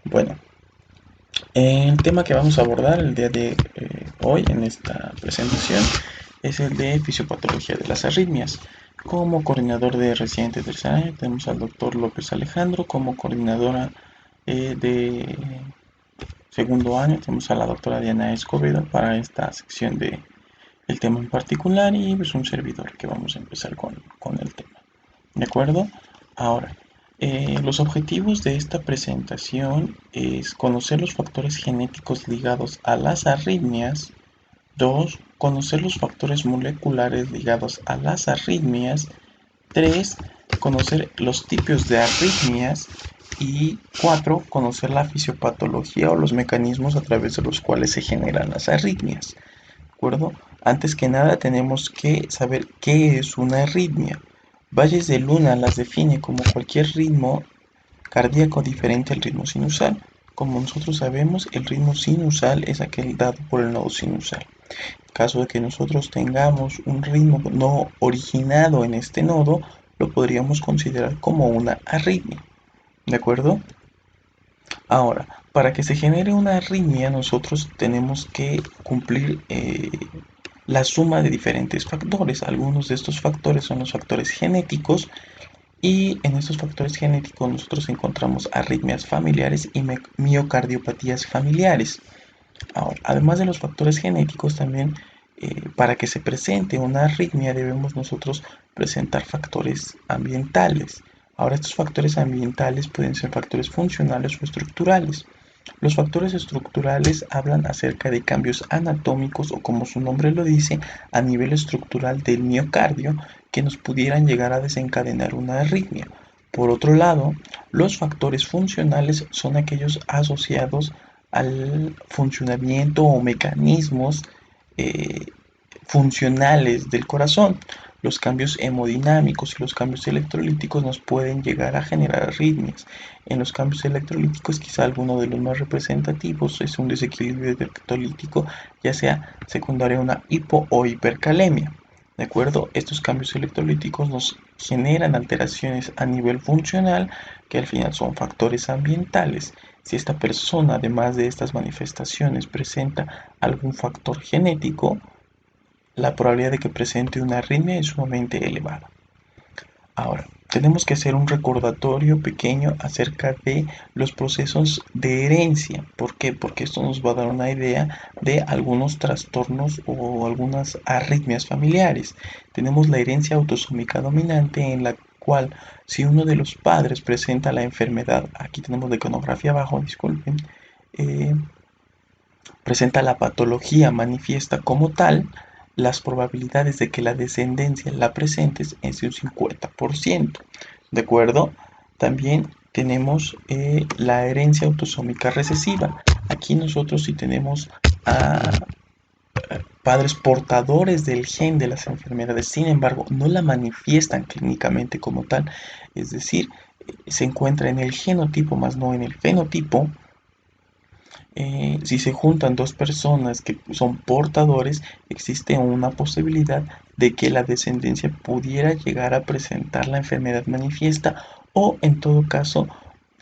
Bueno, el tema que vamos a abordar el día de hoy en esta presentación es el de fisiopatología de las arritmias. Como coordinador de residente tercer año tenemos al doctor López Alejandro, como coordinadora de segundo año tenemos a la doctora Diana Escobedo para esta sección de el tema en particular y pues un servidor que vamos a empezar con el tema. ¿De acuerdo? Ahora, los objetivos de esta presentación es conocer los factores genéticos ligados a las arritmias. 2. Conocer los factores moleculares ligados a las arritmias. 3. Conocer los tipos de arritmias. Y 4. Conocer la fisiopatología o los mecanismos a través de los cuales se generan las arritmias. ¿De acuerdo? Antes que nada tenemos que saber qué es una arritmia. Valles de Luna las define como cualquier ritmo cardíaco diferente al ritmo sinusal. Como nosotros sabemos, el ritmo sinusal es aquel dado por el nodo sinusal. En caso de que nosotros tengamos un ritmo no originado en este nodo, lo podríamos considerar como una arritmia. ¿De acuerdo? Ahora, para que se genere una arritmia, nosotros tenemos que cumplir la suma de diferentes factores. Algunos de estos factores son los factores genéticos y en estos factores genéticos nosotros encontramos arritmias familiares y miocardiopatías familiares. Ahora, además de los factores genéticos, también para que se presente una arritmia debemos nosotros presentar factores ambientales. Ahora, estos factores ambientales pueden ser factores funcionales o estructurales. Los factores estructurales hablan acerca de cambios anatómicos o, como su nombre lo dice, a nivel estructural del miocardio que nos pudieran llegar a desencadenar una arritmia. Por otro lado, los factores funcionales son aquellos asociados al funcionamiento o mecanismos eh, funcionales del corazón. Los cambios hemodinámicos y los cambios electrolíticos nos pueden llegar a generar arritmias. En los cambios electrolíticos, quizá alguno de los más representativos es un desequilibrio electrolítico, ya sea secundario a una hipo o hipercalemia. ¿De acuerdo? Estos cambios electrolíticos nos generan alteraciones a nivel funcional que al final son factores ambientales. Si esta persona, además de estas manifestaciones, presenta algún factor genético, la probabilidad de que presente una arritmia es sumamente elevada. Ahora, tenemos que hacer un recordatorio pequeño acerca de los procesos de herencia. ¿Por qué? Porque esto nos va a dar una idea de algunos trastornos o algunas arritmias familiares. Tenemos la herencia autosómica dominante en la cual si uno de los padres presenta la enfermedad, aquí tenemos la iconografía abajo, disculpen, eh, presenta la patología manifiesta como tal, las probabilidades de que la descendencia la presente es de un 50%. ¿De acuerdo? También tenemos la herencia autosómica recesiva. Aquí nosotros sí tenemos a padres portadores del gen de las enfermedades, sin embargo, no la manifiestan clínicamente como tal, es decir, se encuentra en el genotipo más no en el fenotipo. Si se juntan dos personas que son portadores, existe una posibilidad de que la descendencia pudiera llegar a presentar la enfermedad manifiesta o en todo caso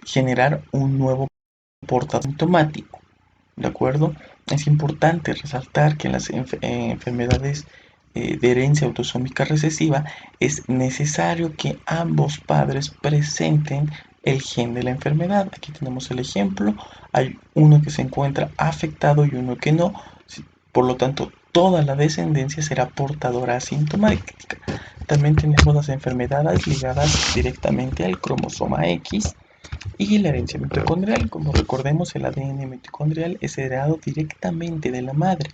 generar un nuevo portador sintomático. ¿De acuerdo? Es importante resaltar que en las enfermedades de herencia autosómica recesiva es necesario que ambos padres presenten el gen de la enfermedad. Aquí tenemos el ejemplo. Hay uno que se encuentra afectado y uno que no. Por lo tanto, toda la descendencia será portadora asintomática. También tenemos las enfermedades ligadas directamente al cromosoma X y la herencia mitocondrial. Como recordemos, el ADN mitocondrial es heredado directamente de la madre.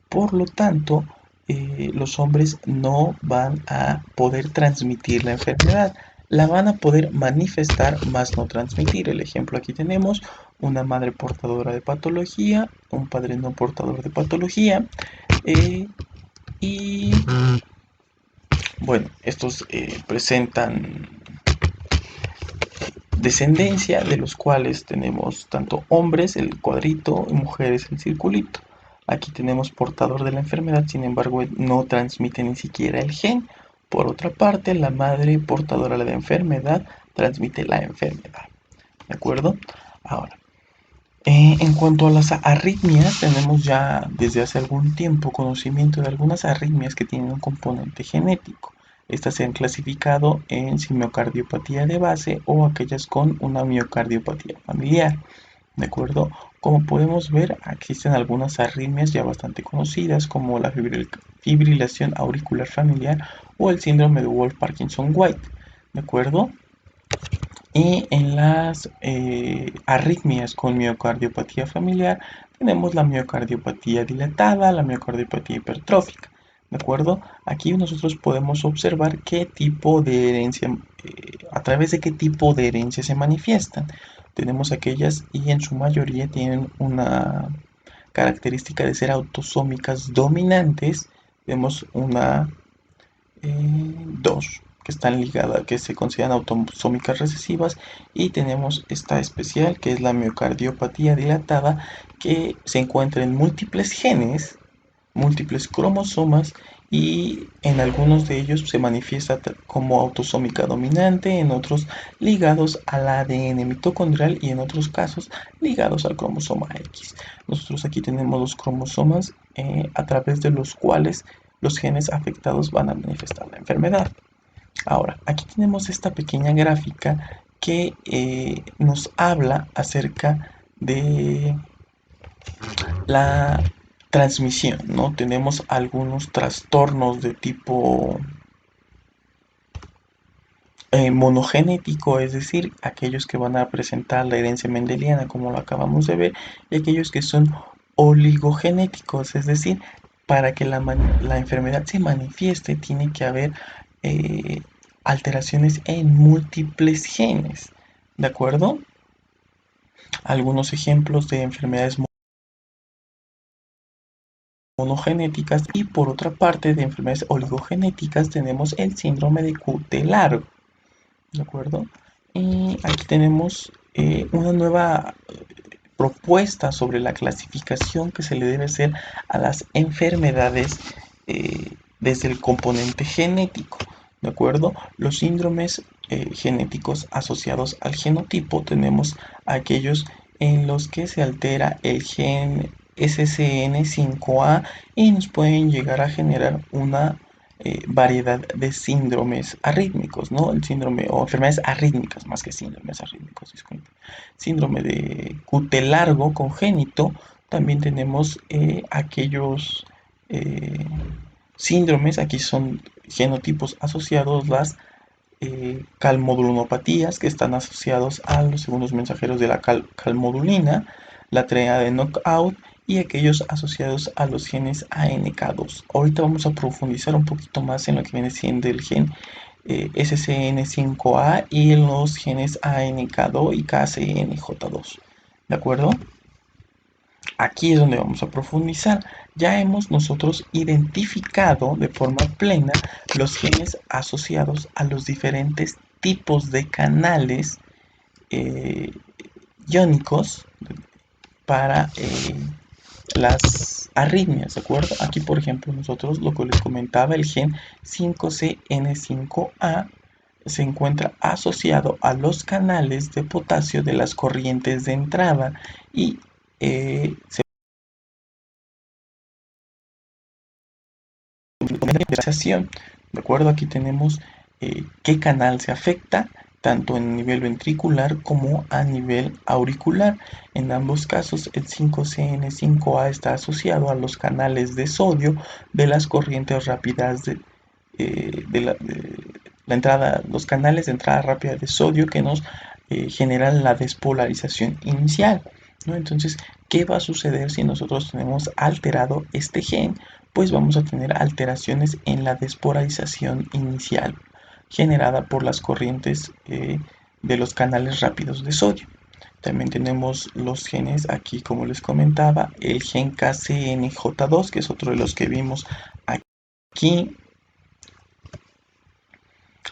Por lo tanto, los hombres no van a poder transmitir la enfermedad. La van a poder manifestar, más no transmitir. El ejemplo aquí tenemos una madre portadora de patología, un padre no portador de patología. Y bueno, estos presentan descendencia, de los cuales tenemos tanto hombres, el cuadrito, y mujeres, el circulito. Aquí tenemos portador de la enfermedad, sin embargo, no transmite ni siquiera el gen. Por otra parte, la madre portadora de la enfermedad transmite la enfermedad. ¿De acuerdo? Ahora, En cuanto a las arritmias, tenemos ya desde hace algún tiempo conocimiento de algunas arritmias que tienen un componente genético. Estas se han clasificado en miocardiopatía de base o aquellas con una miocardiopatía familiar. ¿De acuerdo? Como podemos ver, existen algunas arritmias ya bastante conocidas como la fibrilación auricular familiar o el síndrome de Wolff-Parkinson-White. ¿De acuerdo? Y en las arritmias con miocardiopatía familiar tenemos la miocardiopatía dilatada, la miocardiopatía hipertrófica. ¿De acuerdo? Aquí nosotros podemos observar qué tipo de herencia, a través de qué tipo de herencia se manifiestan. Tenemos aquellas y en su mayoría tienen una característica de ser autosómicas dominantes. Vemos dos que están ligadas, que se consideran autosómicas recesivas, y tenemos esta especial que es la miocardiopatía dilatada, que se encuentra en múltiples genes, múltiples cromosomas, y en algunos de ellos se manifiesta como autosómica dominante, en otros ligados al ADN mitocondrial y en otros casos ligados al cromosoma X. Nosotros aquí tenemos los cromosomas a través de los cuales los genes afectados van a manifestar la enfermedad. Ahora, aquí tenemos esta pequeña gráfica que nos habla acerca de la transmisión, ¿no? Tenemos algunos trastornos de tipo monogenético, es decir, aquellos que van a presentar la herencia mendeliana, como lo acabamos de ver, y aquellos que son oligogenéticos, es decir, para que la enfermedad se manifieste tiene que haber eh, alteraciones en múltiples genes, ¿de acuerdo? Algunos ejemplos de enfermedades monogenéticas, y por otra parte de enfermedades oligogenéticas tenemos el síndrome de QT largo, ¿de acuerdo? Y aquí tenemos una nueva propuesta sobre la clasificación que se le debe hacer a las enfermedades desde el componente genético, ¿de acuerdo? Los síndromes genéticos asociados al genotipo tenemos aquellos en los que se altera el gen SCN5A y nos pueden llegar a generar una variedad de síndromes arrítmicos, ¿no? El síndrome o enfermedades arrítmicas más que síndromes arrítmicos, disculpen. Síndrome de QT largo congénito. También tenemos aquellos eh, síndromes, aquí son genotipos asociados, las calmodulinopatías, que están asociados a los segundos mensajeros de la calmodulina, la tarea de knockout, y aquellos asociados a los genes ANK2. Ahorita vamos a profundizar un poquito más en lo que viene siendo el gen SCN5A y en los genes ANK2 y KCNJ2. ¿De acuerdo? Aquí es donde vamos a profundizar. Ya hemos nosotros identificado de forma plena los genes asociados a los diferentes tipos de canales eh, iónicos para las arritmias, ¿de acuerdo? Aquí, por ejemplo, nosotros lo que les comentaba, el gen 5CN5A se encuentra asociado a los canales de potasio de las corrientes de entrada y se ¿de acuerdo? Aquí tenemos qué canal se afecta, tanto en nivel ventricular como a nivel auricular. En ambos casos, el 5CN5A está asociado a los canales de sodio de las corrientes rápidas de la entrada, los canales de entrada rápida de sodio que nos generan la despolarización inicial, ¿no? Entonces, ¿qué va a suceder si nosotros tenemos alterado este gen? Pues vamos a tener alteraciones en la despolarización inicial generada por las corrientes de los canales rápidos de sodio. También tenemos los genes aquí, como les comentaba, el gen KCNJ2, que es otro de los que vimos aquí,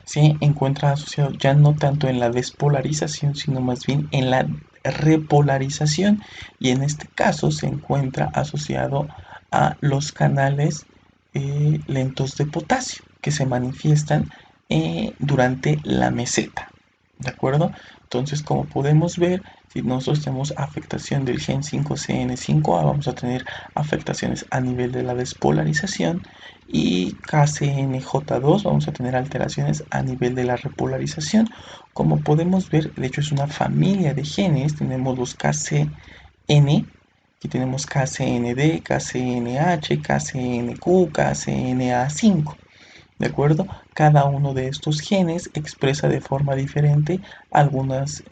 se encuentra asociado ya no tanto en la despolarización, sino más bien en la repolarización, y en este caso se encuentra asociado a los canales lentos de potasio que se manifiestan durante la meseta. ¿De acuerdo? Entonces, como podemos ver, si nosotros tenemos afectación del gen 5CN5A, vamos a tener afectaciones a nivel de la despolarización, y KCNJ2 vamos a tener alteraciones a nivel de la repolarización. Como podemos ver, de hecho es una familia de genes, tenemos los KCN, aquí tenemos KCND, KCNH, KCNQ, KCNA5. ¿De acuerdo? Cada uno de estos genes expresa de forma diferente algunos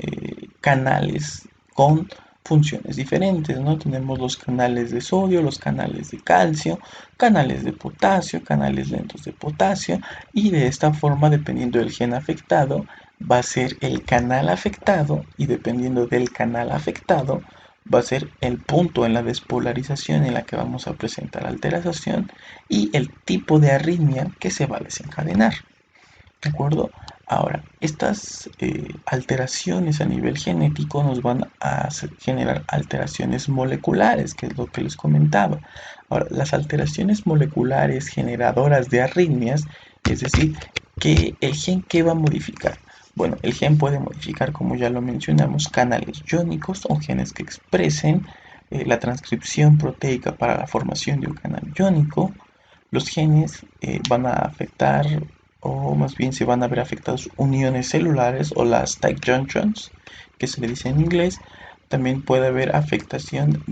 canales con funciones diferentes, ¿no? Tenemos los canales de sodio, los canales de calcio, canales de potasio, canales lentos de potasio, y de esta forma, dependiendo del gen afectado, va a ser el canal afectado, y dependiendo del canal afectado, va a ser el punto en la despolarización en la que vamos a presentar alteración y el tipo de arritmia que se va a desencadenar. ¿De acuerdo? Ahora, estas alteraciones a nivel genético nos van a generar alteraciones moleculares, que es lo que les comentaba. Ahora, las alteraciones moleculares generadoras de arritmias, es decir, que el gen que va a modificar. Bueno, el gen puede modificar, como ya lo mencionamos, canales iónicos o genes que expresen la transcripción proteica para la formación de un canal iónico. Los genes van a afectar, o más bien se van a ver afectados, uniones celulares o las tight junctions, que se le dice en inglés. También puede haber afectación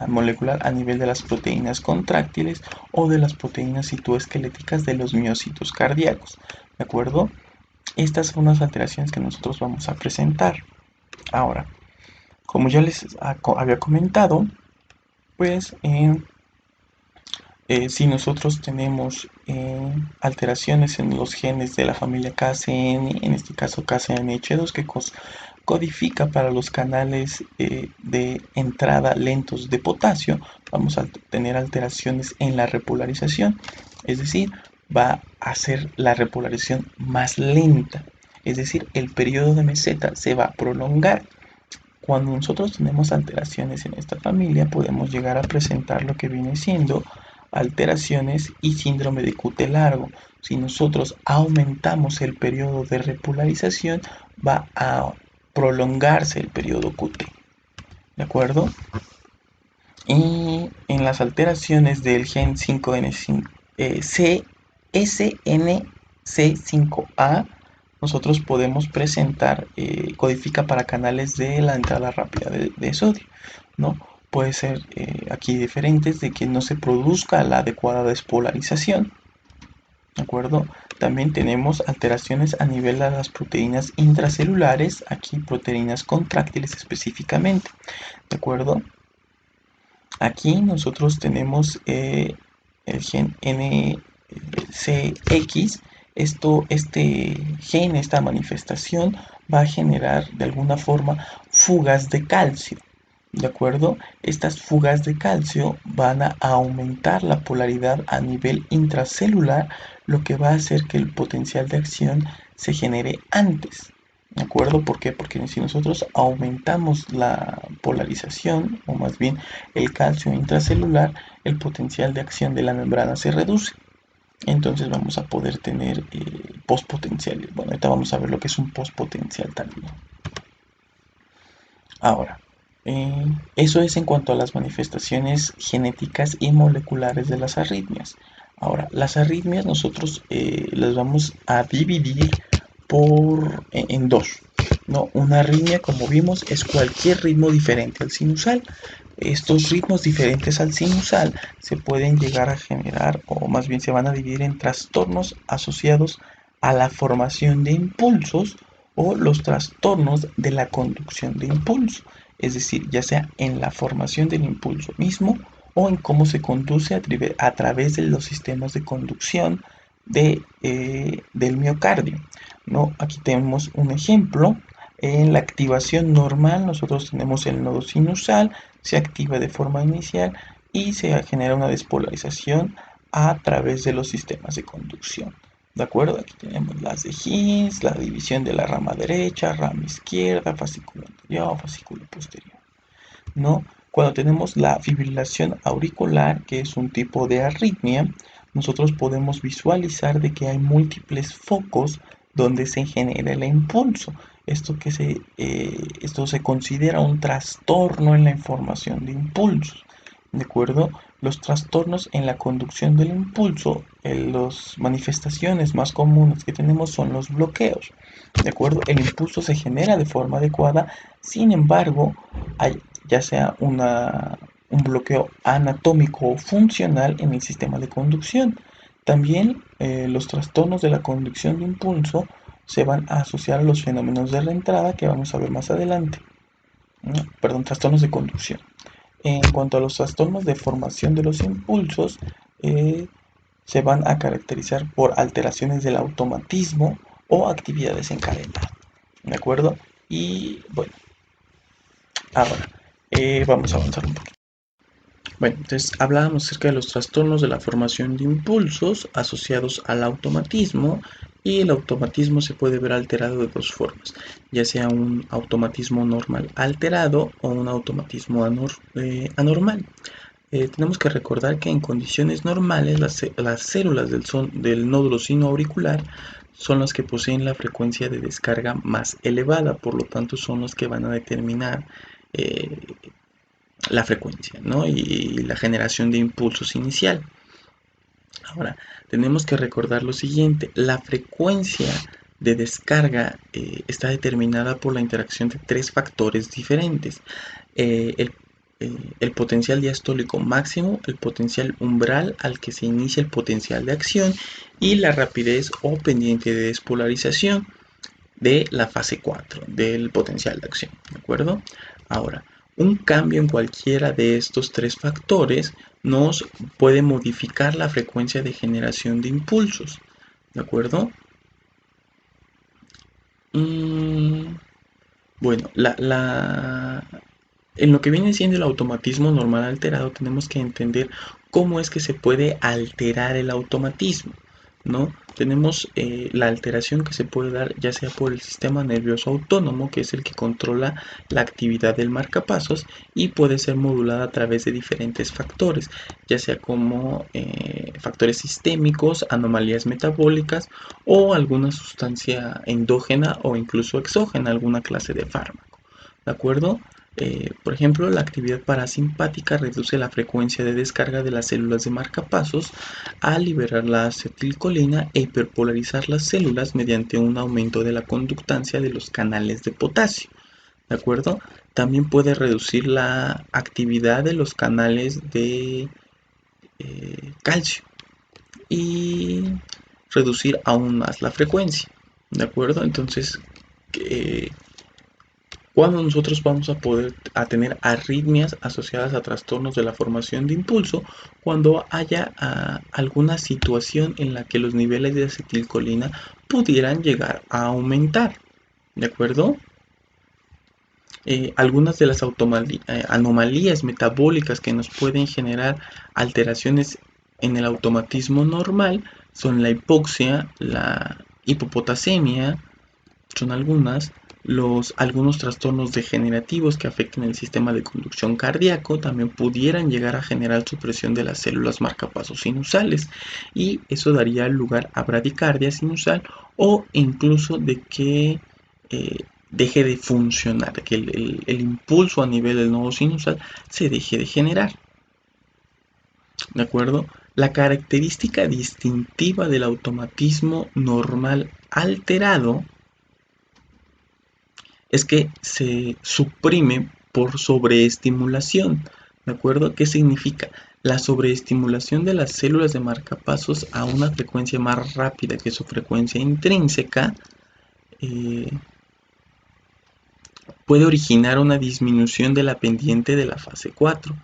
molecular a nivel de las proteínas contráctiles o de las proteínas citoesqueléticas de los miocitos cardíacos. ¿De acuerdo? Estas son las alteraciones que nosotros vamos a presentar. Ahora, como ya les había comentado, pues si nosotros tenemos alteraciones en los genes de la familia KCN, en este caso KCNH2, que codifica para los canales de entrada lentos de potasio, vamos a tener alteraciones en la repolarización, es decir, va a ser la repolarización más lenta, es decir, el periodo de meseta se va a prolongar. Cuando nosotros tenemos alteraciones en esta familia, podemos llegar a presentar lo que viene siendo alteraciones y síndrome de QT largo. Si nosotros aumentamos el periodo de repolarización, va a prolongarse el periodo QT. ¿De acuerdo? Y en las alteraciones del gen 5N5, SNC5A, nosotros podemos presentar, codifica para canales de la entrada rápida de sodio, ¿no? Puede ser aquí diferentes de que no se produzca la adecuada despolarización, ¿de acuerdo? También tenemos alteraciones a nivel de las proteínas intracelulares, aquí proteínas contráctiles específicamente, ¿de acuerdo? Aquí nosotros tenemos el gen NCX. Este gen, esta manifestación, va a generar de alguna forma fugas de calcio. ¿De acuerdo? Estas fugas de calcio van a aumentar la polaridad a nivel intracelular, lo que va a hacer que el potencial de acción se genere antes. ¿De acuerdo? ¿Por qué? Porque si nosotros aumentamos la polarización, o más bien el calcio intracelular, el potencial de acción de la membrana se reduce. Entonces vamos a poder tener postpotenciales. Bueno, ahorita vamos a ver lo que es un postpotencial tardío. Ahora, eso es en cuanto a las manifestaciones genéticas y moleculares de las arritmias. Ahora, las arritmias nosotros las vamos a dividir en dos, ¿no? Una arritmia, como vimos, es cualquier ritmo diferente al sinusal. Estos ritmos diferentes al sinusal se pueden llegar a generar, o más bien se van a dividir en trastornos asociados a la formación de impulsos o los trastornos de la conducción de impulso, es decir, ya sea en la formación del impulso mismo o en cómo se conduce a través de los sistemas de conducción del miocardio, ¿no? Aquí tenemos un ejemplo. En la activación normal nosotros tenemos el nodo sinusal, se activa de forma inicial y se genera una despolarización a través de los sistemas de conducción. ¿De acuerdo? Aquí tenemos las de His, la división de la rama derecha, rama izquierda, fascículo anterior, fascículo posterior, ¿no? Cuando tenemos la fibrilación auricular, que es un tipo de arritmia, nosotros podemos visualizar de que hay múltiples focos donde se genera el impulso. Esto se considera un trastorno en la información de impulsos. ¿De acuerdo? Los trastornos en la conducción del impulso, las manifestaciones más comunes que tenemos son los bloqueos. ¿De acuerdo? El impulso se genera de forma adecuada, sin embargo, hay ya sea un bloqueo anatómico o funcional en el sistema de conducción. También los trastornos de la conducción de impulso se van a asociar a los fenómenos de reentrada que vamos a ver más adelante. ¿No? Perdón, trastornos de conducción. En cuanto a los trastornos de formación de los impulsos, eh, se van a caracterizar por alteraciones del automatismo o actividades encadenadas. ¿De acuerdo? Y bueno, ahora vamos a avanzar un poquito. Bueno, entonces hablábamos acerca de los trastornos de la formación de impulsos asociados al automatismo, y el automatismo se puede ver alterado de dos formas, ya sea un automatismo normal alterado o un automatismo anormal. Tenemos que recordar que en condiciones normales las células del nódulo sinoauricular son las que poseen la frecuencia de descarga más elevada, por lo tanto son los que van a determinar eh, la frecuencia, ¿no? Y la generación de impulsos inicial. Ahora, tenemos que recordar lo siguiente: la frecuencia de descarga está determinada por la interacción de tres factores diferentes. Eh, el, el potencial diastólico máximo, el potencial umbral al que se inicia el potencial de acción y la rapidez o pendiente de despolarización de la fase 4 del potencial de acción, ¿de acuerdo? Ahora, un cambio en cualquiera de estos tres factores nos puede modificar la frecuencia de generación de impulsos, ¿de acuerdo? Mm, bueno, en lo que viene siendo el automatismo normal alterado, tenemos que entender cómo es que se puede alterar el automatismo, ¿no? Tenemos la alteración que se puede dar ya sea por el sistema nervioso autónomo, que es el que controla la actividad del marcapasos, y puede ser modulada a través de diferentes factores, ya sea como factores sistémicos, anomalías metabólicas o alguna sustancia endógena o incluso exógena, alguna clase de fármaco. ¿De acuerdo? Por ejemplo, la actividad parasimpática reduce la frecuencia de descarga de las células de marcapasos al liberar la acetilcolina e hiperpolarizar las células mediante un aumento de la conductancia de los canales de potasio. ¿De acuerdo? También puede reducir la actividad de los canales de calcio y reducir aún más la frecuencia. ¿De acuerdo? Entonces, eh, cuando nosotros vamos a poder tener arritmias asociadas a trastornos de la formación de impulso, cuando haya alguna situación en la que los niveles de acetilcolina pudieran llegar a aumentar. ¿De acuerdo? Algunas de las anomalías metabólicas que nos pueden generar alteraciones en el automatismo normal son la hipoxia, la hipopotasemia, son algunos trastornos degenerativos que afectan el sistema de conducción cardíaco también pudieran llegar a generar supresión de las células marcapasos sinusales, y eso daría lugar a bradicardia sinusal o incluso de que eh, deje de funcionar, que el impulso a nivel del nodo sinusal se deje de generar. ¿De acuerdo? La característica distintiva del automatismo normal alterado es que se suprime por sobreestimulación. ¿De acuerdo? ¿Qué significa? La sobreestimulación de las células de marcapasos a una frecuencia más rápida que su frecuencia intrínseca eh, puede originar una disminución de la pendiente de la fase 4.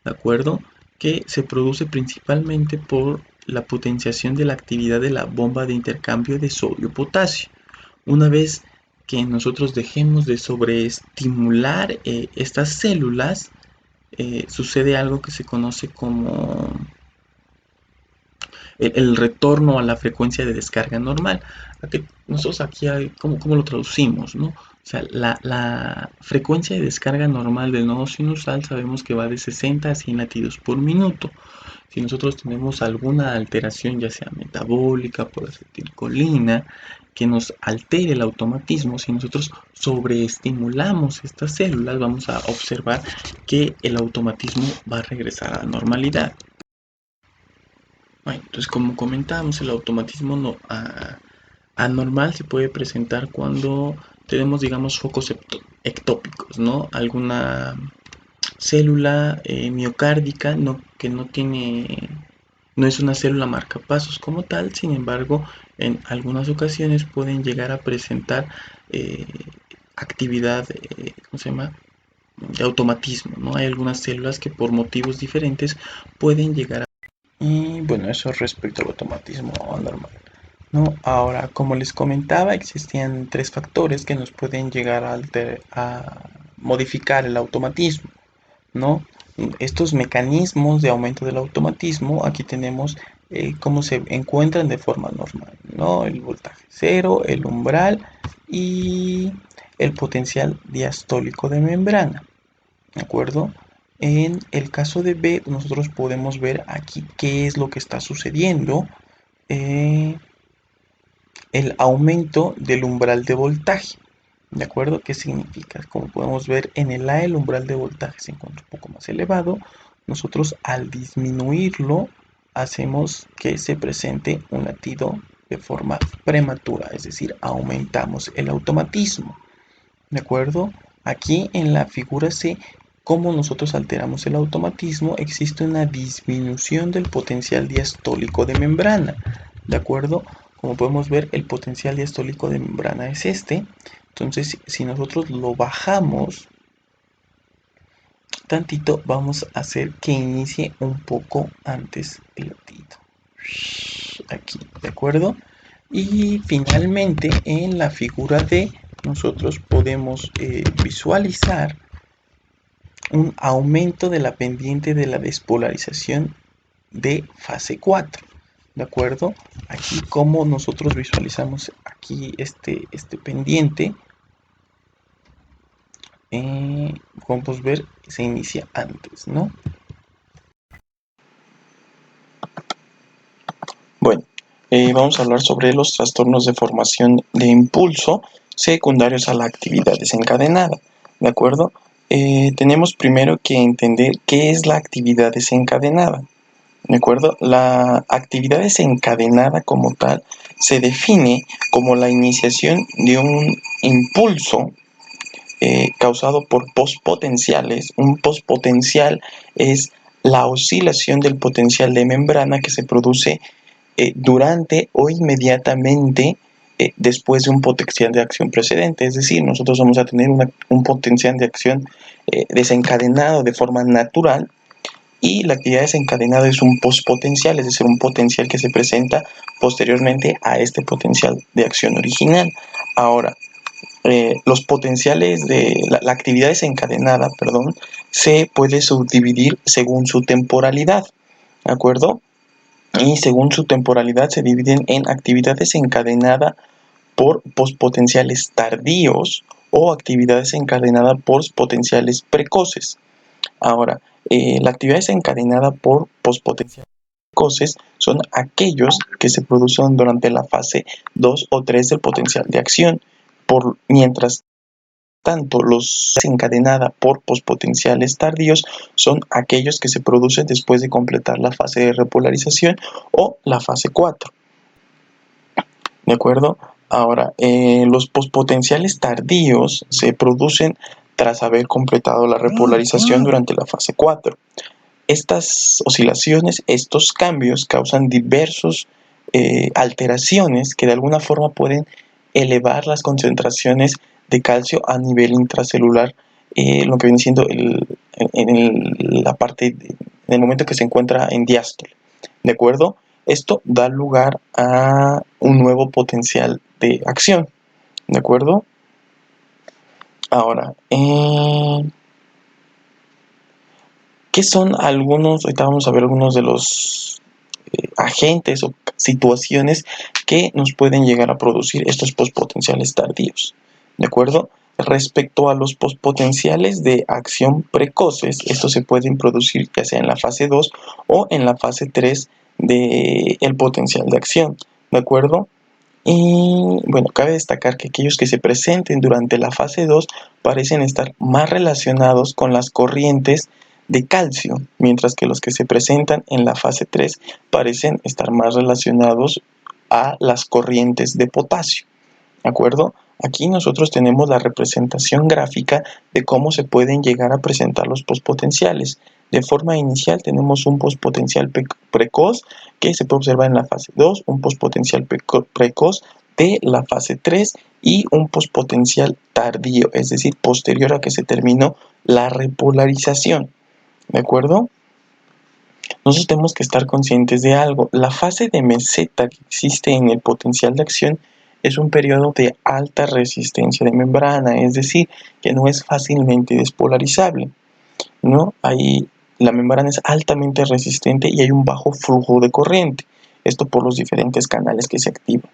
¿De acuerdo? Que se produce principalmente por la potenciación de la actividad de la bomba de intercambio de sodio-potasio. Una vez que nosotros dejemos de sobreestimular estas células, sucede algo que se conoce como el retorno a la frecuencia de descarga normal. Nosotros aquí, ¿cómo lo traducimos, no? O sea, la frecuencia de descarga normal del nodo sinusal sabemos que va de 60 a 100 latidos por minuto. Si nosotros tenemos alguna alteración, ya sea metabólica, por acetilcolina, que nos altere el automatismo, si nosotros sobreestimulamos estas células, vamos a observar que el automatismo va a regresar a la normalidad. Bueno, entonces, como comentábamos, el automatismo anormal se puede presentar cuando tenemos, digamos, focos ectópicos, ¿no? Alguna célula miocárdica que no es una célula marcapasos como tal, sin embargo, en algunas ocasiones pueden llegar a presentar eh, actividad, ¿cómo se llama? De automatismo, ¿no? Hay algunas células que por motivos diferentes pueden llegar a... Y bueno, eso respecto al automatismo normal, ¿no? Ahora, como les comentaba, existían tres factores que nos pueden llegar a modificar el automatismo, ¿no? Estos mecanismos de aumento del automatismo, aquí tenemos cómo se encuentran de forma normal, ¿no? El voltaje cero, el umbral y el potencial diastólico de membrana, ¿de acuerdo? En el caso de B, nosotros podemos ver aquí qué es lo que está sucediendo. eh, el aumento del umbral de voltaje. ¿De acuerdo? ¿Qué significa? Como podemos ver en el A, el umbral de voltaje se encuentra un poco más elevado. Nosotros al disminuirlo hacemos que se presente un latido de forma prematura, es decir, aumentamos el automatismo. ¿De acuerdo? Aquí en la figura C, como nosotros alteramos el automatismo, existe una disminución del potencial diastólico de membrana. ¿De acuerdo? Como podemos ver, el potencial diastólico de membrana es este. Entonces, si nosotros lo bajamos tantito, vamos a hacer que inicie un poco antes el latido. Aquí, ¿de acuerdo? Y finalmente, en la figura D, nosotros podemos visualizar un aumento de la pendiente de la despolarización de fase 4. ¿De acuerdo? Aquí como nosotros visualizamos aquí este pendiente, como podemos ver, se inicia antes, ¿no? Bueno, vamos a hablar sobre los trastornos de formación de impulso secundarios a la actividad desencadenada, ¿de acuerdo? Tenemos primero que entender qué es la actividad desencadenada, ¿de acuerdo? La actividad desencadenada como tal se define como la iniciación de un impulso causado por postpotenciales. Un postpotencial es la oscilación del potencial de membrana que se produce durante o inmediatamente después de un potencial de acción precedente. Es decir, nosotros vamos a tener un potencial de acción desencadenado de forma natural y la actividad desencadenada es un postpotencial, es decir, un potencial que se presenta posteriormente a este potencial de acción original. Ahora, los potenciales de la actividad desencadenada, perdón, se puede subdividir según su temporalidad, ¿de acuerdo? Y según su temporalidad se dividen en actividad desencadenada por postpotenciales tardíos o actividad desencadenada por potenciales precoces. Ahora, la actividad desencadenada por postpotenciales precoces son aquellos que se producen durante la fase 2 o 3 del potencial de acción, mientras tanto, los desencadenada por pospotenciales tardíos son aquellos que se producen después de completar la fase de repolarización o la fase 4. ¿De acuerdo? Ahora, los pospotenciales tardíos se producen tras haber completado la repolarización durante la fase 4. Estas oscilaciones, estos cambios causan diversas alteraciones que de alguna forma pueden elevar las concentraciones de calcio a nivel intracelular, lo que viene siendo la parte, en el momento que se encuentra en diástole. ¿De acuerdo? Esto da lugar a un nuevo potencial de acción. ¿De acuerdo? Ahora, ¿qué son algunos? Ahorita vamos a ver algunos de los agentes o situaciones que nos pueden llegar a producir estos postpotenciales tardíos. ¿De acuerdo? Respecto a los postpotenciales de acción precoces, estos se pueden producir ya sea en la fase 2 o en la fase 3 del potencial de acción. ¿De acuerdo? Y bueno, cabe destacar que aquellos que se presenten durante la fase 2 parecen estar más relacionados con las corrientes de calcio, mientras que los que se presentan en la fase 3 parecen estar más relacionados a las corrientes de potasio. ¿De acuerdo? Aquí nosotros tenemos la representación gráfica de cómo se pueden llegar a presentar los postpotenciales. De forma inicial tenemos un postpotencial precoz que se puede observar en la fase 2, un postpotencial precoz de la fase 3 y un postpotencial tardío, es decir, posterior a que se terminó la repolarización. ¿De acuerdo? Nosotros tenemos que estar conscientes de algo. La fase de meseta que existe en el potencial de acción es un periodo de alta resistencia de membrana, es decir, que no es fácilmente despolarizable, ¿no? Ahí la membrana es altamente resistente y hay un bajo flujo de corriente, esto por los diferentes canales que se activan,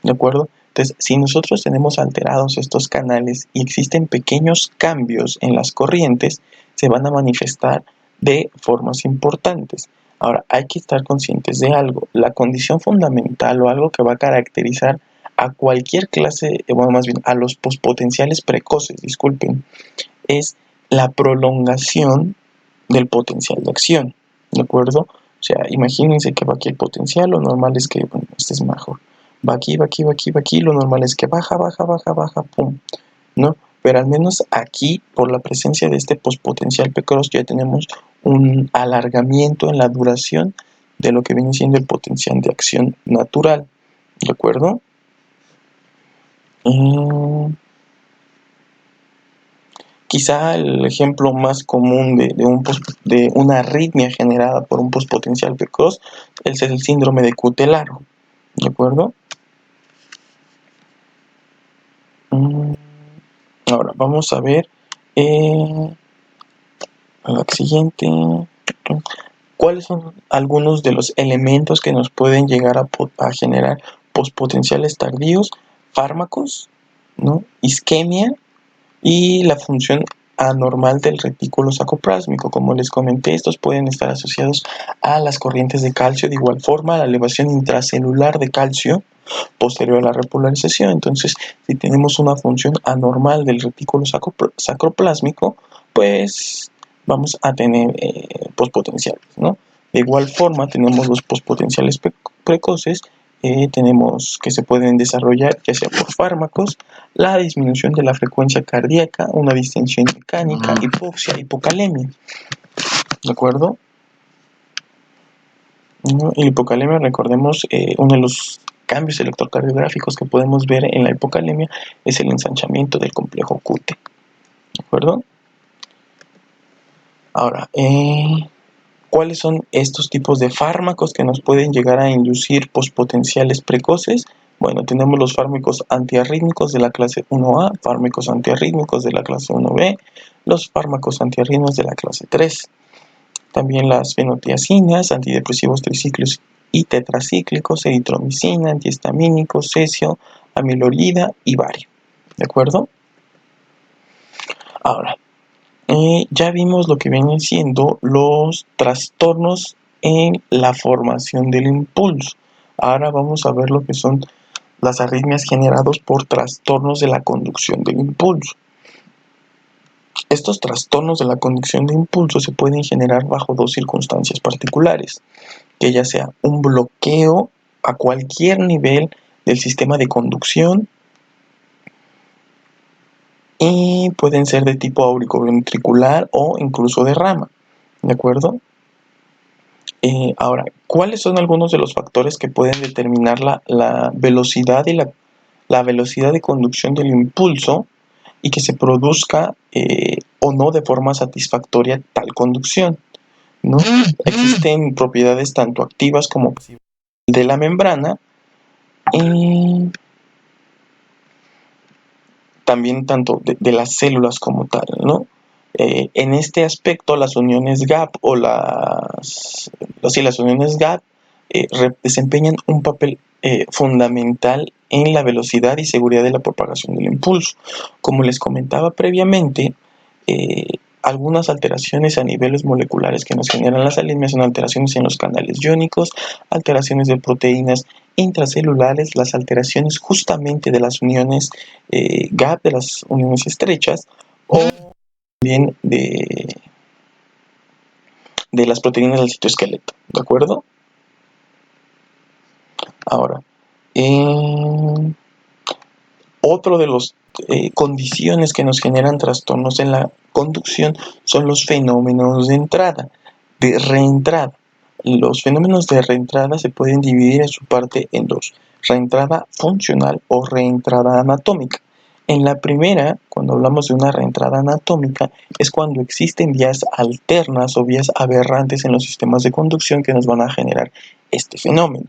¿de acuerdo? Entonces, si nosotros tenemos alterados estos canales y existen pequeños cambios en las corrientes, se van a manifestar de formas importantes. Ahora, hay que estar conscientes de algo. La condición fundamental o algo que va a caracterizar a cualquier clase, bueno, más bien a los postpotenciales precoces, disculpen, es la prolongación del potencial de acción, ¿de acuerdo? O sea, imagínense que va aquí el potencial, lo normal es que, bueno, este es mejor. Va aquí, va aquí, va aquí, va aquí, lo normal es que baja, baja, baja, baja, pum, ¿no? Pero al menos aquí, por la presencia de este postpotencial precoz, ya tenemos un alargamiento en la duración de lo que viene siendo el potencial de acción natural, ¿de acuerdo? Quizá el ejemplo más común de una arritmia generada por un postpotencial precoz es el síndrome de Cutelaro, ¿de acuerdo? Ahora vamos a ver la siguiente. ¿Cuáles son algunos de los elementos que nos pueden llegar a generar postpotenciales tardíos? Fármacos, ¿no? Isquemia y la función anormal del retículo sacoplásmico. Como les comenté, estos pueden estar asociados a las corrientes de calcio, de igual forma a la elevación intracelular de calcio posterior a la repolarización. Entonces, si tenemos una función anormal del retículo sacroplásmico, pues vamos a tener postpotenciales, ¿no? De igual forma, tenemos los postpotenciales precoces, tenemos que se pueden desarrollar ya sea por fármacos, la disminución de la frecuencia cardíaca, una distensión mecánica, hipoxia, hipocalemia, ¿de acuerdo? Y la hipocalemia, recordemos, uno de los cambios electrocardiográficos que podemos ver en la hipocalemia es el ensanchamiento del complejo QT, ¿de acuerdo? Ahora, ¿cuáles son estos tipos de fármacos que nos pueden llegar a inducir postpotenciales precoces? Bueno, tenemos los fármacos antiarrítmicos de la clase 1A, fármacos antiarrítmicos de la clase 1B, los fármacos antiarrítmicos de la clase 3. También las fenotiacinas, antidepresivos tricíclicos y tetracíclicos, eritromicina, antihistamínicos, cesio, amilorida y bario. ¿De acuerdo? Ahora, ya vimos lo que vienen siendo los trastornos en la formación del impulso. Ahora vamos a ver lo que son las arritmias generadas por trastornos de la conducción del impulso. Estos trastornos de la conducción de impulso se pueden generar bajo dos circunstancias particulares, que ya sea un bloqueo a cualquier nivel del sistema de conducción y pueden ser de tipo auriculoventricular o incluso de rama, ¿de acuerdo? Ahora, ¿cuáles son algunos de los factores que pueden determinar la velocidad y la velocidad de conducción del impulso y que se produzca o no de forma satisfactoria tal conducción, ¿no? Existen propiedades tanto activas como pasivas de la membrana y también tanto de las células como tal, ¿no? En este aspecto, las uniones GAP o las uniones GAP desempeñan un papel fundamental en la velocidad y seguridad de la propagación del impulso. Como les comentaba previamente, algunas alteraciones a niveles moleculares que nos generan las arritmias son alteraciones en los canales iónicos, alteraciones de proteínas intracelulares, las alteraciones justamente de las uniones gap, de las uniones estrechas, o también de las proteínas del citoesqueleto, ¿de acuerdo? Ahora, otro de los condiciones que nos generan trastornos en la conducción son los fenómenos de entrada, de reentrada. Los fenómenos de reentrada se pueden dividir en su parte en dos: reentrada funcional o reentrada anatómica. En la primera, cuando hablamos de una reentrada anatómica, es cuando existen vías alternas o vías aberrantes en los sistemas de conducción que nos van a generar este fenómeno,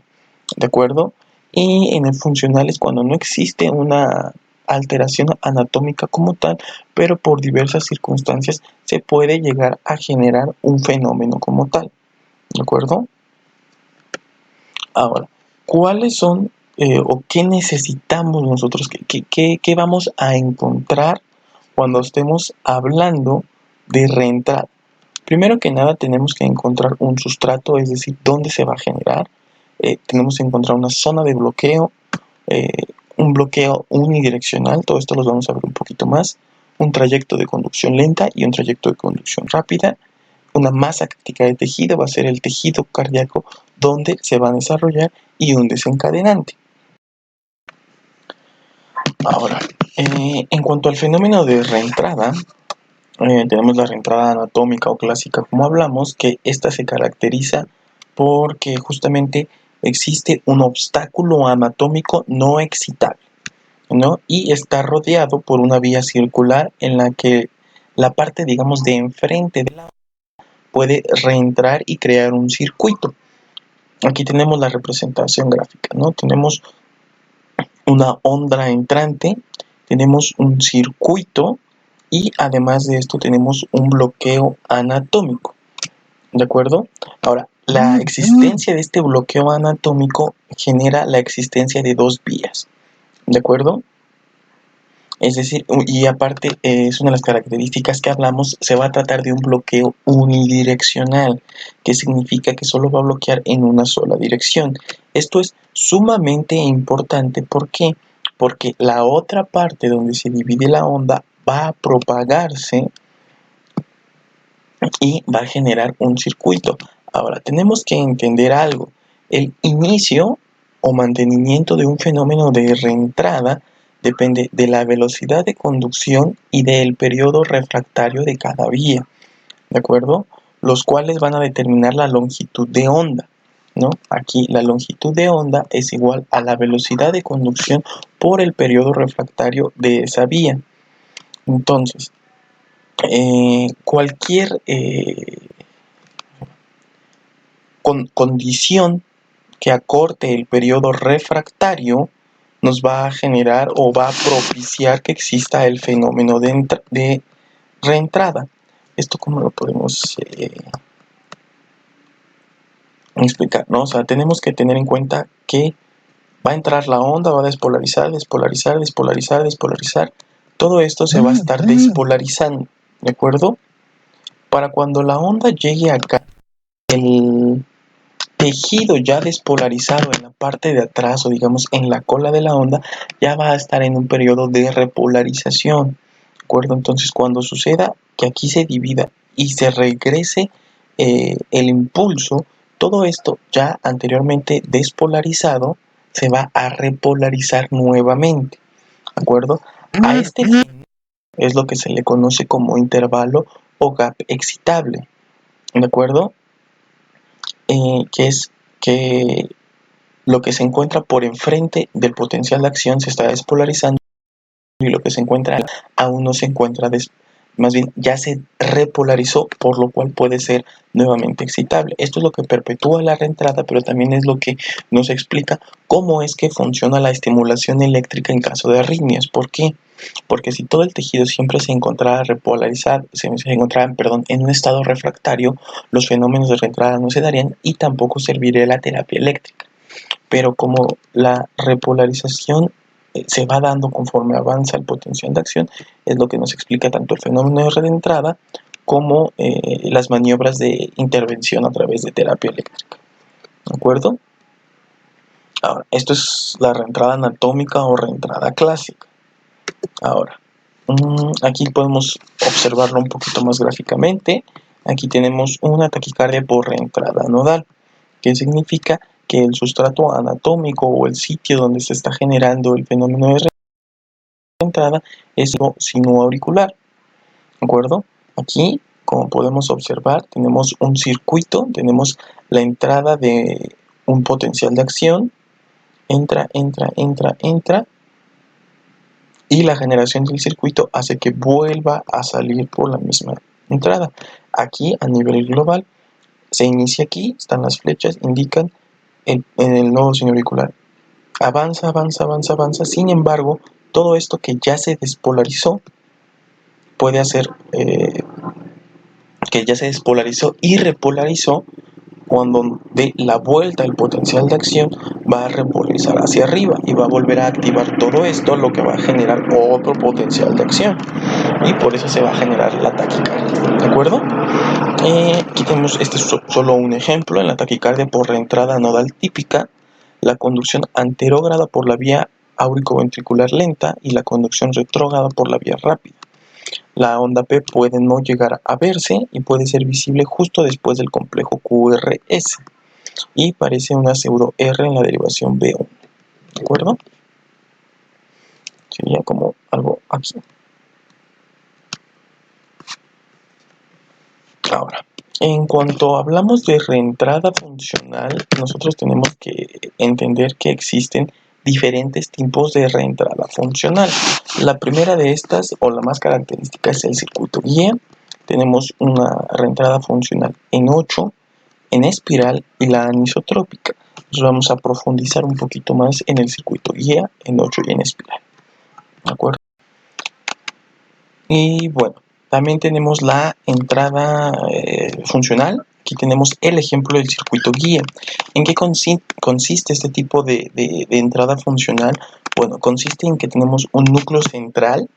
¿de acuerdo? Y en el funcional es cuando no existe una alteración anatómica como tal, pero por diversas circunstancias se puede llegar a generar un fenómeno como tal, ¿de acuerdo? Ahora, ¿cuáles son o qué necesitamos nosotros? ¿Qué vamos a encontrar cuando estemos hablando de reentrada? Primero que nada tenemos que encontrar un sustrato, es decir, dónde se va a generar. Tenemos que encontrar una zona de bloqueo, un bloqueo unidireccional, todo esto los vamos a ver un poquito más, un trayecto de conducción lenta y un trayecto de conducción rápida. Una masa crítica de tejido va a ser el tejido cardíaco donde se va a desarrollar, y un desencadenante. Ahora, en cuanto al fenómeno de reentrada, tenemos la reentrada anatómica o clásica, como hablamos, que esta se caracteriza porque justamente existe un obstáculo anatómico no excitable, ¿no? Y está rodeado por una vía circular en la que la parte, digamos, de enfrente de la puede reentrar y crear un circuito. Aquí tenemos la representación gráfica, ¿no? Tenemos una onda entrante, tenemos un circuito y además de esto tenemos un bloqueo anatómico, ¿de acuerdo? Ahora, la existencia de este bloqueo anatómico genera la existencia de dos vías, ¿de acuerdo? Es decir, y aparte es una de las características que hablamos, se va a tratar de un bloqueo unidireccional, que significa que solo va a bloquear en una sola dirección. Esto es sumamente importante, ¿por qué? Porque la otra parte donde se divide la onda va a propagarse y va a generar un circuito. Ahora, tenemos que entender algo. El inicio o mantenimiento de un fenómeno de reentrada depende de la velocidad de conducción y del periodo refractario de cada vía, ¿de acuerdo? Los cuales van a determinar la longitud de onda, ¿no? Aquí la longitud de onda es igual a la velocidad de conducción por el periodo refractario de esa vía. Entonces, cualquier condición que acorte el periodo refractario nos va a generar o va a propiciar que exista el fenómeno de reentrada. ¿Esto cómo lo podemos explicar, ¿no? O sea, tenemos que tener en cuenta que va a entrar la onda, va a despolarizar, despolarizar, despolarizar, despolarizar. Todo esto se va a estar despolarizando, ¿de acuerdo? Para cuando la onda llegue acá, el tejido ya despolarizado en la parte de atrás, o digamos en la cola de la onda, ya va a estar en un periodo de repolarización, ¿de acuerdo? Entonces, cuando suceda que aquí se divida y se regrese el impulso, todo esto ya anteriormente despolarizado se va a repolarizar nuevamente, ¿de acuerdo? A este es lo que se le conoce como intervalo o gap excitable, ¿de acuerdo? Que es que lo que se encuentra por enfrente del potencial de acción se está despolarizando y lo que se encuentra aún no se encuentra más bien ya se repolarizó, por lo cual puede ser nuevamente excitable. Esto es lo que perpetúa la reentrada, pero también es lo que nos explica cómo es que funciona la estimulación eléctrica en caso de arritmias. ¿Por qué? Porque si todo el tejido siempre se encontrara repolarizado, en un estado refractario, los fenómenos de reentrada no se darían y tampoco serviría la terapia eléctrica. Pero como la repolarización se va dando conforme avanza el potencial de acción, es lo que nos explica tanto el fenómeno de reentrada como las maniobras de intervención a través de terapia eléctrica. ¿De acuerdo? Ahora, esto es la reentrada anatómica o reentrada clásica. Ahora, aquí podemos observarlo un poquito más gráficamente. Aquí tenemos una taquicardia por reentrada nodal, que significa que el sustrato anatómico o el sitio donde se está generando el fenómeno de reentrada es el sino auricular. ¿De acuerdo? Aquí, como podemos observar, tenemos un circuito, tenemos la entrada de un potencial de acción, entra, y la generación del circuito hace que vuelva a salir por la misma entrada. Aquí, a nivel global, se inicia aquí, están las flechas, indican en el nodo sinoauricular. Avanza, sin embargo, todo esto que ya se despolarizó puede hacer que ya se despolarizó y repolarizó. Cuando dé la vuelta el potencial de acción, va a repolarizar hacia arriba y va a volver a activar todo esto, lo que va a generar otro potencial de acción, y por eso se va a generar la taquicardia. ¿De acuerdo? Aquí tenemos, este es solo un ejemplo. En la taquicardia por reentrada nodal típica, la conducción anterógrada por la vía auricoventricular lenta y la conducción retrógrada por la vía rápida. La onda P puede no llegar a verse y puede ser visible justo después del complejo QRS y parece una pseudo R en la derivación B1. ¿De acuerdo? Sería como algo aquí. Ahora, en cuanto hablamos de reentrada funcional, nosotros tenemos que entender que existen diferentes tipos de reentrada funcional. La primera de estas, o la más característica, es el circuito guía. Tenemos una reentrada funcional en 8, en espiral y la anisotrópica. Entonces vamos a profundizar un poquito más en el circuito guía, en 8 y en espiral. ¿De acuerdo? Y bueno, también tenemos la entrada funcional. Aquí tenemos el ejemplo del circuito guía. ¿En qué consiste este tipo de entrada funcional? Bueno, consiste en que tenemos un núcleo central,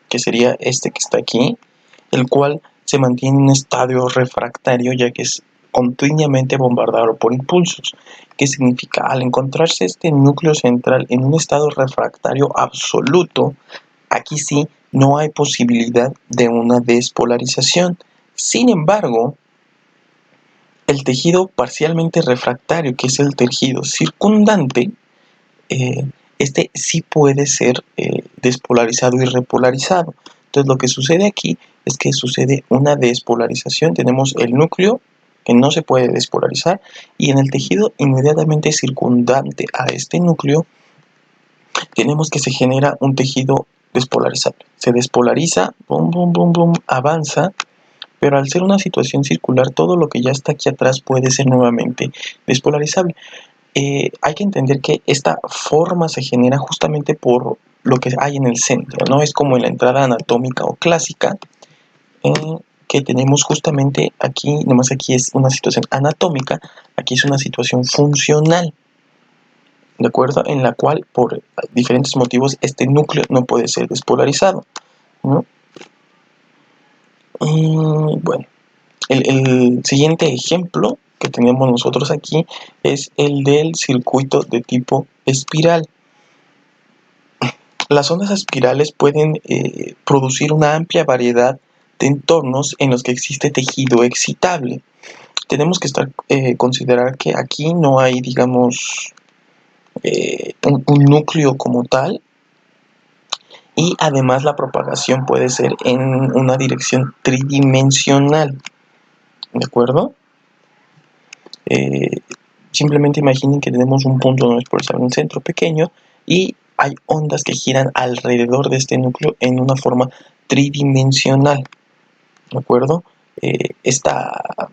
que sería este que está aquí, el cual se mantiene en un estadio refractario, ya que es continuamente bombardeado por impulsos. ¿Qué significa? Al encontrarse este núcleo central en un estado refractario absoluto, aquí sí no hay posibilidad de una despolarización. Sin embargo, el tejido parcialmente refractario, que es el tejido circundante, este sí puede ser despolarizado y repolarizado. Entonces lo que sucede aquí es que sucede una despolarización. Tenemos el núcleo que no se puede despolarizar y en el tejido inmediatamente circundante a este núcleo tenemos que se genera un tejido despolarizable. Se despolariza, avanza, pero al ser una situación circular, todo lo que ya está aquí atrás puede ser nuevamente despolarizable. Hay que entender que esta forma se genera justamente por lo que hay en el centro, ¿no? Es como en la entrada anatómica o clásica, que tenemos justamente aquí, nomás aquí es una situación anatómica, aquí es una situación funcional, ¿de acuerdo? En la cual, por diferentes motivos, este núcleo no puede ser despolarizado, ¿no? Y bueno, el siguiente ejemplo que tenemos nosotros aquí es el del circuito de tipo espiral. Las ondas espirales pueden producir una amplia variedad de entornos en los que existe tejido excitable. Tenemos que considerar que aquí no hay, digamos, un núcleo como tal, y además la propagación puede ser en una dirección tridimensional, ¿de acuerdo? Simplemente imaginen que tenemos un punto no expresado en un centro pequeño y hay ondas que giran alrededor de este núcleo en una forma tridimensional. ¿de acuerdo? Esta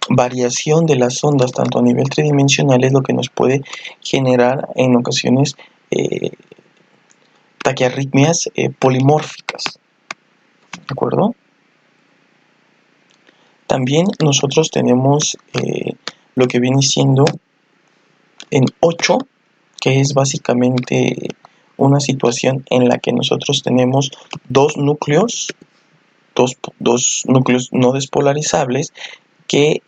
variación de las ondas, tanto a nivel tridimensional, es lo que nos puede generar en ocasiones taquiarritmias polimórficas, ¿de acuerdo? También nosotros tenemos lo que viene siendo en 8, que es básicamente una situación en la que nosotros tenemos dos núcleos no despolarizables que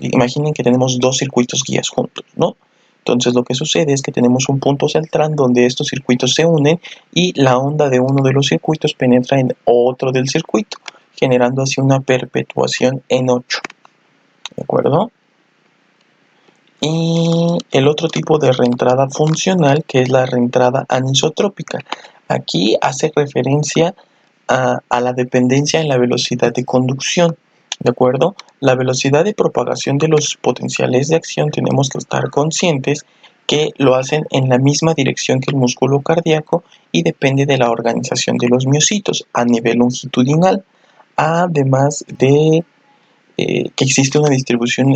imaginen que tenemos dos circuitos guías juntos, ¿no? Entonces lo que sucede es que tenemos un punto central donde estos circuitos se unen y la onda de uno de los circuitos penetra en otro del circuito, generando así una perpetuación en 8, ¿de acuerdo? Y el otro tipo de reentrada funcional, que es la reentrada anisotrópica. Aquí hace referencia a la dependencia en la velocidad de conducción, ¿de acuerdo? La velocidad de propagación de los potenciales de acción tenemos que estar conscientes que lo hacen en la misma dirección que el músculo cardíaco y depende de la organización de los miocitos a nivel longitudinal, además de que existe una distribución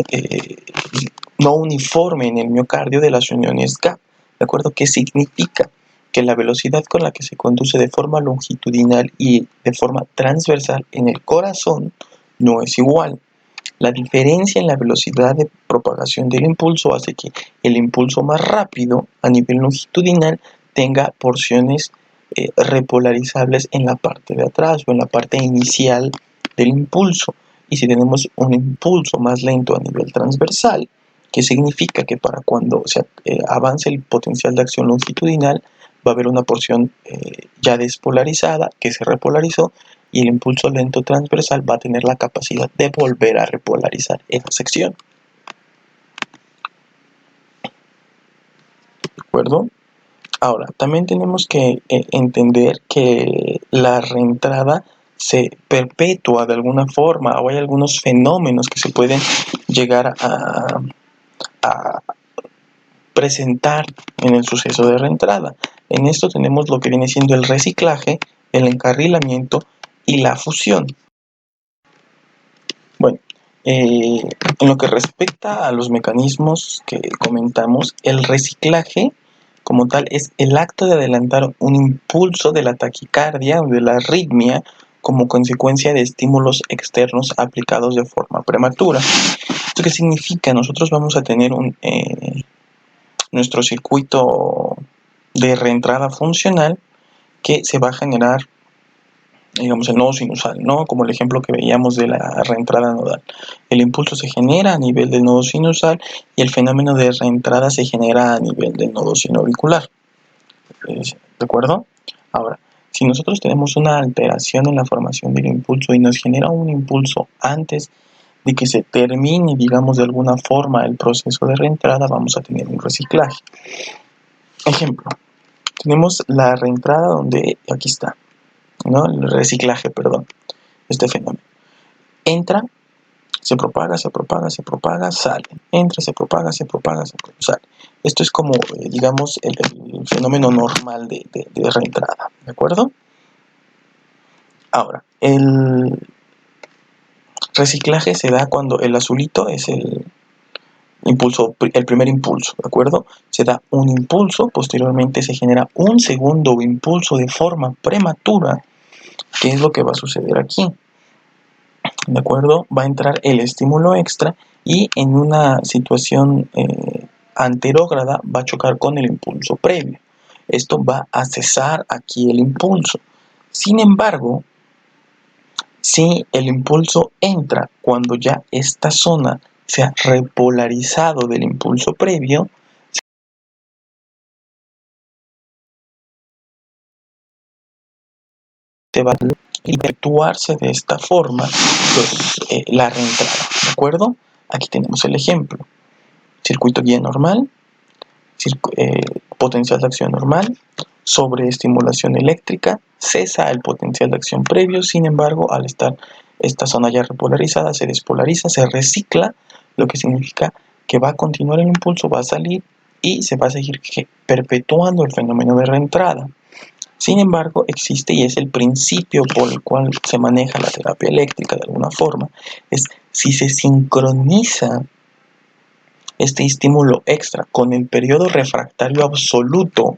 no uniforme en el miocardio de las uniones gap, ¿de acuerdo? ¿Qué significa? Que la velocidad con la que se conduce de forma longitudinal y de forma transversal en el corazón no es igual. La diferencia en la velocidad de propagación del impulso hace que el impulso más rápido a nivel longitudinal tenga porciones repolarizables en la parte de atrás o en la parte inicial del impulso. Y si tenemos un impulso más lento a nivel transversal, que significa que para cuando se avance el potencial de acción longitudinal va a haber una porción ya despolarizada que se repolarizó, y el impulso lento transversal va a tener la capacidad de volver a repolarizar esa sección. ¿De acuerdo? Ahora, también tenemos que entender que la reentrada se perpetúa de alguna forma, o hay algunos fenómenos que se pueden llegar a presentar en el suceso de reentrada. En esto tenemos lo que viene siendo el reciclaje, el encarrilamiento y la fusión. Bueno, en lo que respecta a los mecanismos que comentamos, el reciclaje como tal es el acto de adelantar un impulso de la taquicardia o de la arritmia como consecuencia de estímulos externos aplicados de forma prematura. ¿Esto qué significa? Nosotros vamos a tener nuestro circuito de reentrada funcional que se va a generar, digamos, el nodo sinusal, ¿no? Como el ejemplo que veíamos de la reentrada nodal. El impulso se genera a nivel del nodo sinusal y el fenómeno de reentrada se genera a nivel del nodo sinoauricular. ¿De acuerdo? Ahora, si nosotros tenemos una alteración en la formación del impulso y nos genera un impulso antes de que se termine, digamos, de alguna forma el proceso de reentrada, vamos a tener un reciclaje. Ejemplo, tenemos la reentrada donde, aquí está, ¿no? El reciclaje, perdón, este fenómeno. Entra, se propaga, sale. Entra, se propaga, sale. Esto es como, digamos, el fenómeno normal de reentrada, ¿de acuerdo? Ahora, el reciclaje se da cuando el azulito es el primer impulso, ¿de acuerdo? Se da un impulso, posteriormente se genera un segundo impulso de forma prematura. ¿Qué es lo que va a suceder aquí? ¿De acuerdo? Va a entrar el estímulo extra y en una situación anterógrada va a chocar con el impulso previo. Esto va a cesar aquí el impulso. Sin embargo, si el impulso entra cuando ya esta zona se ha repolarizado del impulso previo, se va a efectuarse de esta forma la reentrada, ¿de acuerdo? Aquí tenemos el ejemplo. Circuito guía normal, potencial de acción normal, sobreestimulación eléctrica, cesa el potencial de acción previo, sin embargo, al estar esta zona ya repolarizada, se despolariza, se recicla, lo que significa que va a continuar el impulso, va a salir y se va a seguir perpetuando el fenómeno de reentrada. Sin embargo, existe, y es el principio por el cual se maneja la terapia eléctrica de alguna forma, es si se sincroniza este estímulo extra con el periodo refractario absoluto,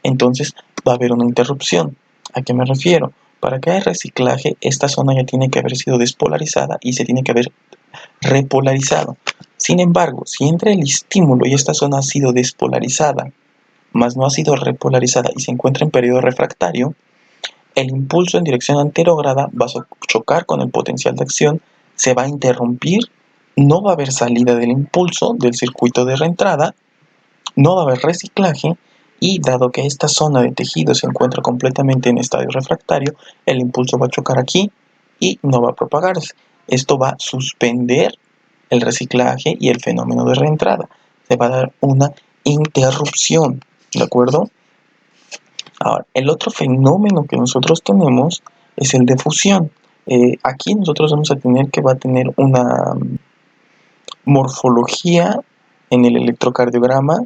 entonces va a haber una interrupción. ¿A qué me refiero? Para que haya reciclaje, esta zona ya tiene que haber sido despolarizada y se tiene que haber repolarizado. Sin embargo, si entra el estímulo y esta zona ha sido despolarizada, mas no ha sido repolarizada y se encuentra en periodo refractario, el impulso en dirección anterógrada va a chocar con el potencial de acción, se va a interrumpir, no va a haber salida del impulso del circuito de reentrada, no va a haber reciclaje y dado que esta zona de tejido se encuentra completamente en estadio refractario, el impulso va a chocar aquí y no va a propagarse. Esto va a suspender el reciclaje y el fenómeno de reentrada. Se va a dar una interrupción, ¿de acuerdo? Ahora, el otro fenómeno que nosotros tenemos es el de fusión. Aquí nosotros vamos a tener que va a tener una morfología en el electrocardiograma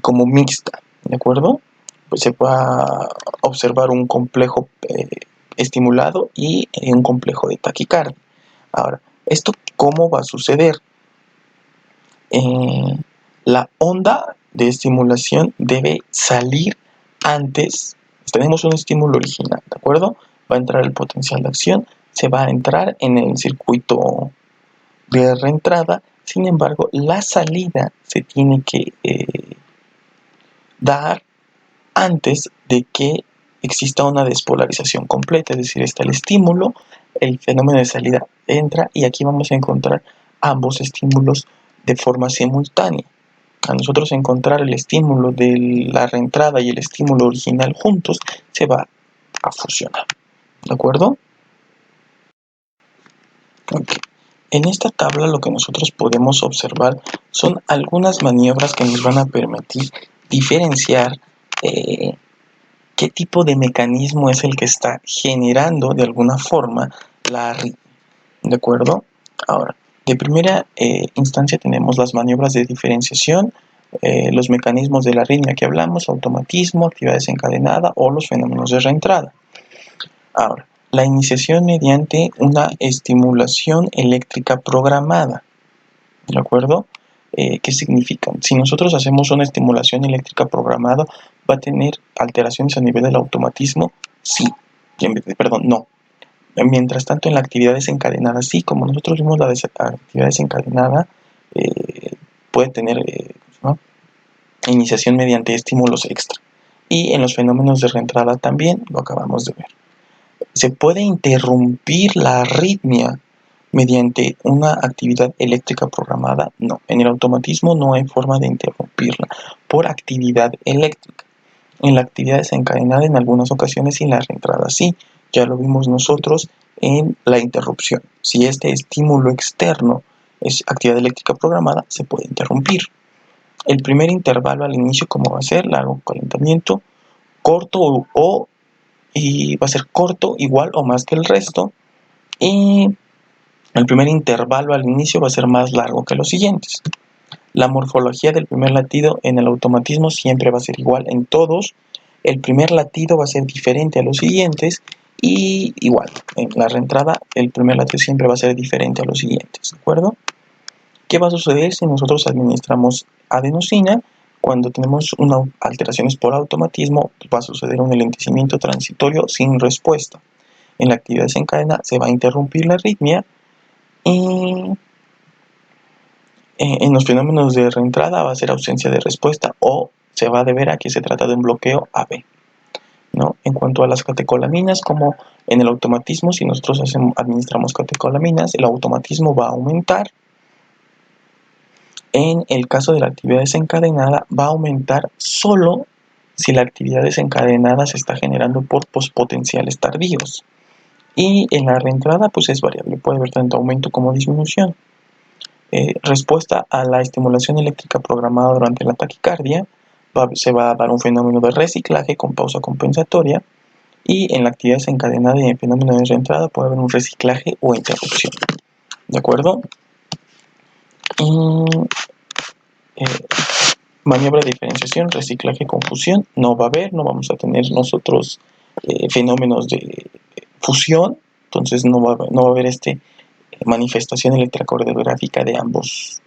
como mixta, ¿de acuerdo? Pues se va a observar un complejo estimulado y un complejo de taquicardia. Ahora, ¿esto cómo va a suceder? La onda de estimulación debe salir antes. Tenemos un estímulo original, ¿de acuerdo? Va a entrar el potencial de acción, se va a entrar en el circuito de reentrada. Sin embargo, la salida se tiene que dar antes de que exista una despolarización completa, es decir, está el estímulo, el fenómeno de salida entra y aquí vamos a encontrar ambos estímulos de forma simultánea. A nosotros encontrar el estímulo de la reentrada y el estímulo original juntos, se va a fusionar, ¿de acuerdo? Okay. En esta tabla lo que nosotros podemos observar son algunas maniobras que nos van a permitir diferenciar qué tipo de mecanismo es el que está generando de alguna forma la arritmia, ¿de acuerdo? Ahora, de primera instancia tenemos las maniobras de diferenciación, los mecanismos de la arritmia que hablamos, automatismo, actividad desencadenada o los fenómenos de reentrada. Ahora, la iniciación mediante una estimulación eléctrica programada, ¿de acuerdo? ¿Qué significa? Si nosotros hacemos una estimulación eléctrica programada, ¿va a tener alteraciones a nivel del automatismo? Sí. Perdón, no. Mientras tanto, en la actividad desencadenada, sí, como nosotros vimos la actividad desencadenada, puede tener ¿no? iniciación mediante estímulos extra. Y en los fenómenos de reentrada también, lo acabamos de ver. Se puede interrumpir la arritmia mediante una actividad eléctrica programada. No, en el automatismo no hay forma de interrumpirla por actividad eléctrica. En la actividad desencadenada en algunas ocasiones y en la reentrada sí. Ya lo vimos nosotros en la interrupción. Si este estímulo externo es actividad eléctrica programada, se puede interrumpir. El primer intervalo al inicio, ¿cómo va a ser? Largo calentamiento, corto y va a ser corto, igual o más que el resto. Y el primer intervalo al inicio va a ser más largo que los siguientes. La morfología del primer latido en el automatismo siempre va a ser igual en todos. El primer latido va a ser diferente a los siguientes y igual, en la reentrada el primer latido siempre va a ser diferente a los siguientes, ¿de acuerdo? ¿Qué va a suceder si nosotros administramos adenosina? Cuando tenemos alteraciones por automatismo, va a suceder un enlentecimiento transitorio sin respuesta. En la actividad desencadenada se va a interrumpir la arritmia y en los fenómenos de reentrada va a ser ausencia de respuesta o se va a deber a que se trata de un bloqueo AB, ¿no? En cuanto a las catecolaminas, como en el automatismo, si nosotros administramos catecolaminas, el automatismo va a aumentar. En el caso de la actividad desencadenada, va a aumentar solo si la actividad desencadenada se está generando por pospotenciales tardíos. Y en la reentrada, pues es variable, puede haber tanto aumento como disminución. Respuesta a la estimulación eléctrica programada durante la taquicardia, se va a dar un fenómeno de reciclaje con pausa compensatoria y en la actividad desencadenada y en el fenómeno de reentrada puede haber un reciclaje o interrupción, ¿de acuerdo? Y Maniobra de diferenciación, reciclaje, confusión, no va a haber, no vamos a tener nosotros fenómenos de fusión, entonces no va a haber manifestación electrocardiográfica de ambas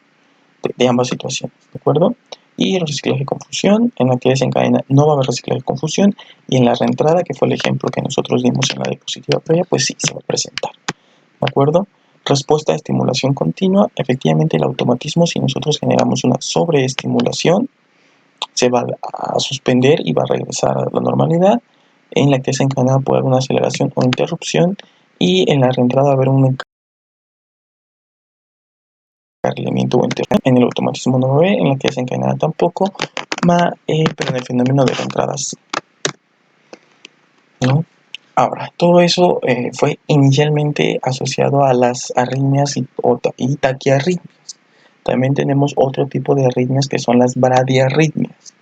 situaciones, ¿de acuerdo? Y el reciclaje confusión, en la que desencadena no va a haber reciclaje confusión, y en la reentrada, que fue el ejemplo que nosotros dimos en la diapositiva previa, pues sí se va a presentar, ¿de acuerdo? Respuesta a estimulación continua, efectivamente el automatismo, si nosotros generamos una sobreestimulación, se va a suspender y va a regresar a la normalidad. En la que desencadenada puede haber una aceleración o interrupción, y en la reentrada va a haber un encarrilamiento o interrupción. En el automatismo no va a haber, en la que desencadenada tampoco, pero en el fenómeno de reentrada sí, ¿no? Ahora, todo eso fue inicialmente asociado a las arritmias y taquiarritmias. También tenemos otro tipo de arritmias que son las bradiarritmias,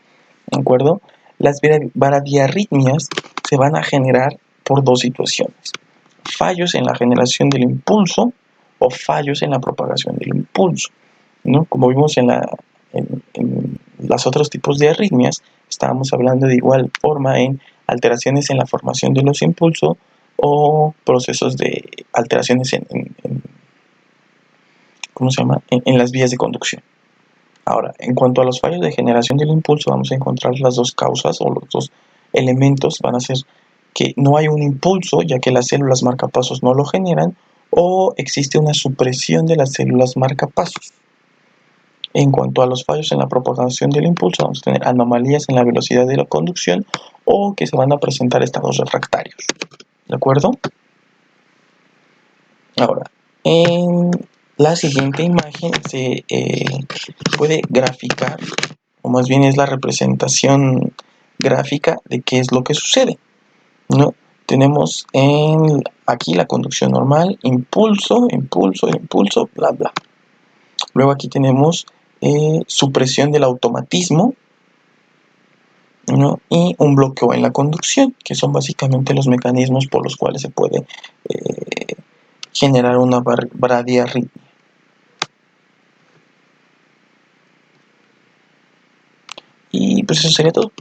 ¿de acuerdo? Las bradiarritmias se van a generar por dos situaciones: fallos en la generación del impulso o fallos en la propagación del impulso, ¿no? Como vimos en los otros tipos de arritmias, estábamos hablando de igual forma en alteraciones en la formación de los impulsos o procesos de alteraciones ¿cómo se llama? En las vías de conducción. Ahora, en cuanto a los fallos de generación del impulso, vamos a encontrar las dos causas, o los dos elementos van a ser que no hay un impulso, ya que las células marcapasos no lo generan, o existe una supresión de las células marcapasos. En cuanto a los fallos en la propagación del impulso, vamos a tener anomalías en la velocidad de la conducción, o que se van a presentar estados refractarios, ¿de acuerdo? Ahora, en la siguiente imagen se puede graficar, o más bien es la representación gráfica de qué es lo que sucede, ¿no? Tenemos aquí la conducción normal, impulso, impulso, impulso, bla, bla. Luego aquí tenemos supresión del automatismo, ¿no? Y un bloqueo en la conducción, que son básicamente los mecanismos por los cuales se puede generar una bradiarritmia. Y pues eso sería todo.